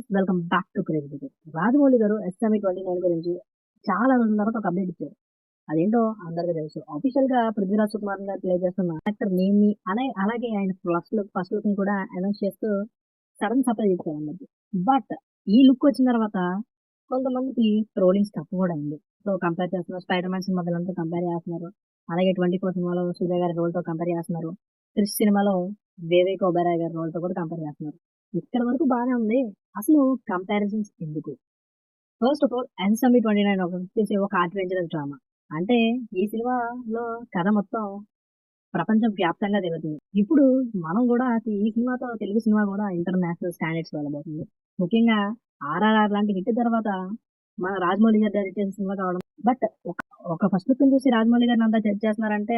Welcome back to crazy cricket. Rajamouli గారు SME 29 గురించి చాలా రోజుల తర్వాత ఒక అప్డేట్ ఇచ్చారు. అదేంటో అందరికీ తెలుసు. అఫీషియల్ గా పృథ్వీరాజ్ సుకుమార్ గారు ప్లే చేస్తున్న యాక్టర్ నేమ్ ని అలాగే ఆయన ఫస్ట్ లుక్ ని కూడా అనౌన్స్ చేస్తూ సడన్ సర్ప్రైజ్ ఇచ్చారు అందరికి. బట్ ఈ లుక్ వచ్చిన తర్వాత కొంతమందికి ట్రోలింగ్ స్టఫ్ కూడా అయింది. సో కంపేర్ చేస్తున్నారు, స్పైడర్ మ్యాన్ సినిమా విలన్తో కంపేర్ చేస్తున్నారు. అలాగే 24 సినిమాలో సూర్య గారి రోల్ తో కంపేర్ చేస్తున్నారు. క్రిష్ సినిమాలో వివేక్ ఒబెరాయ్ గారి రోల్ తో కూడా కంపేర్ చేస్తున్నారు. ఇక్కడ వరకు బాగానే ఉంది. అసలు కంపారిజన్స్ ఎందుకు? ఫస్ట్ ఆఫ్ ఆల్ 'ఎన్ఎస్ఎంఈ 29' వచ్చేసి ఒక అడ్వెంచరస్ డ్రామా. అంటే ఈ సినిమాలో కథ మొత్తం ప్రపంచం వ్యాప్తంగా తిరుగుతుంది. ఇప్పుడు మనం కూడా ఈ సినిమాతో తెలుగు సినిమా కూడా ఇంటర్నేషనల్ స్టాండర్డ్స్ వెళ్ళబోతుంది. ముఖ్యంగా 'ఆర్ఆర్ఆర్' లాంటి హిట్ తర్వాత మన రాజమౌళి గారు డైరెక్ట్ చేసిన సినిమా కావడం. బట్ ఒక ఫస్ట్ లుక్‌ని చూసి రాజమౌళి గారిని అంతా జడ్జ్ చేస్తున్నారంటే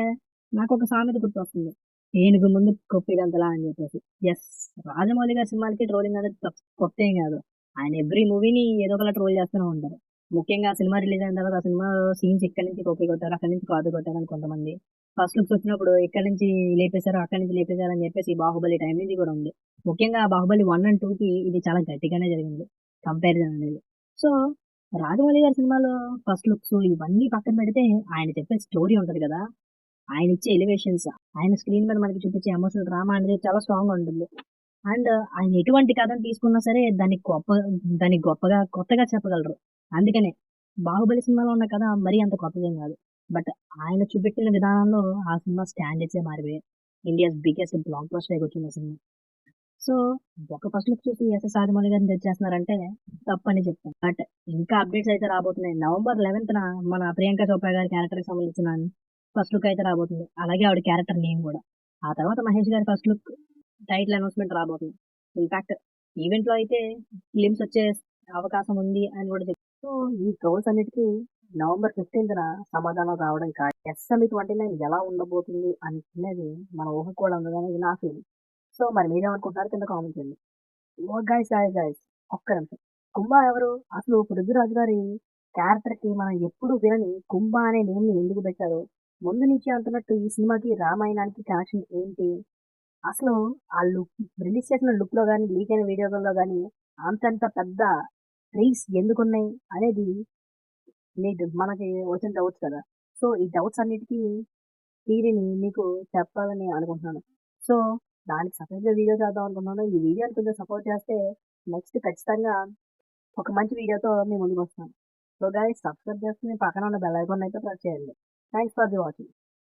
నాకు ఒక సామెత గుర్తొస్తుంది. ఏనుగు ముందు కొప్పిగంతుల అని చెప్పేసి. యెస్, రాజమౌళి గారి సినిమాలకి ట్రోలింగ్ అనేది కొత్తేం కాదు. ఆయన ఎవ్రీ మూవీని ఏదో ఒకలా ట్రోల్ చేస్తూనే ఉంటారు. ముఖ్యంగా సినిమా రిలీజ్ అయిన తర్వాత ఆ సినిమా సీన్స్ ఇక్కడి నుంచి కాపీ కొట్టారు, అక్కడి నుంచి కాపీ కొట్టారని కొంతమంది. ఫస్ట్ లుక్స్ వచ్చినప్పుడు ఇక్కడి నుంచి లేపేశారు, అక్కడి నుంచి లేపేశారు అని చెప్పేసి 'బాహుబలి' టైం నుంచి కూడా ఉంది. ముఖ్యంగా 'బాహుబలి 1 అండ్ 2'కి ఇది చాలా గట్టిగానే జరిగింది కంపారిజన్ అనేది. సో రాజమౌళి గారి సినిమాలో ఫస్ట్ లుక్స్ ఇవన్నీ పక్కన పెడితే ఆయన చెప్పే స్టోరీ ఉంటది కదా! ఆయన ఇచ్చే ఎలివేషన్స్, ఆయన స్క్రీన్ మీద మనకి చూపించే ఎమోషనల్ డ్రామా అనేది చాలా స్ట్రాంగ్‌గా ఉంటుంది. అండ్ ఆయన ఎటువంటి కథను తీసుకున్నా సరే దాన్ని గొప్పగా కొత్తగా చెప్పగలరు. అందుకనే 'బాహుబలి' సినిమాలో ఉన్న కథ మరీ అంత కొత్తదేం కాదు. బట్ ఆయన చూపెట్టిన విధానంలో ఆ సినిమా స్టాండర్డ్సే మారిపోయాయి. ఇండియాస్ బిగ్గెస్ట్ బ్లాక్ బస్టర్ అయికొచ్చింది ఆ సినిమా. సో ఒక ఫస్ట్ లుక్ చూసి ఎస్ఎస్ రాజమౌళి గారిని జడ్జ్ చేస్తున్నారంటే తప్పని చెప్తాను. బట్ ఇంకా అప్డేట్స్ అయితే రాబోతున్నాయి. నవంబర్ 11న మన ప్రియాంక చోప్రా గారి క్యారెక్టర్‌కి సంబంధించిన ఫస్ట్ లుక్ అయితే రాబోతుంది. అలాగే ఆవిడ క్యారెక్టర్ నేమ్ కూడా. ఆ తర్వాత మహేష్ గారి ఫస్ట్ లుక్ టైటిల్ అనౌన్స్‌మెంట్ రాబోతుంది. ఇన్‌ఫాక్ట్ ఈవెంట్‌లో అయితే ఫిలిమ్స్ వచ్చే అవకాశం ఉంది అని కూడా చెప్పారు. సో ఈ ట్రోల్స్ అన్నిటికి నవంబర్ 15న సమాధానం రావడం ఖాయం. ఎస్ఎంఈ 29 ఎలా ఉండబోతుంది అనేది మన ఊహకు కూడా ఉండదనేది నా ఫీలింగ్. సో మరి మీరేమనుకుంటున్నారో కింద కామెంట్ చేయండి. ఓ గైస్ ఒక్క నిమిషం. 'కుంభ' ఎవరు? అసలు 'పృథ్వీరాజ్' గారి క్యారెక్టర్‌కి మనం ఎప్పుడు వినని 'కుంభ' అనే నేమ్‌ని ఎందుకు పెట్టారు? ముందు నుంచి అంటున్నట్టు ఈ సినిమాకి రామాయణానికి కనెక్షన్ ఏంటి? అసలు ఆ లుక్ రిలీజ్ చేసిన లుక్‌లో గాని, లీక్ అయిన వీడియోలలో గాని అంతంత పెద్ద ట్రీస్ ఎందుకున్నాయి అనేది మనకి వచ్చిన డౌట్స్ కదా! సో ఈ డౌట్స్ అన్నిటికి థియరీని మీకు చెప్పాలని అనుకుంటున్నాను. సో దానికి సెపరేట్‌గా వీడియో చేద్దాం అనుకుంటున్నాను. ఈ వీడియోని కొంచెం సపోర్ట్ చేస్తే నెక్స్ట్ ఖచ్చితంగా ఒక మంచి వీడియోతో మీ ముందుకొస్తాను. సో గైస్, సబ్స్క్రైబ్ చేసుకొని పక్కన ఉన్న బెల్ ఐకాన్ అయితే ప్రెస్ చేయండి. Thanks for the watching.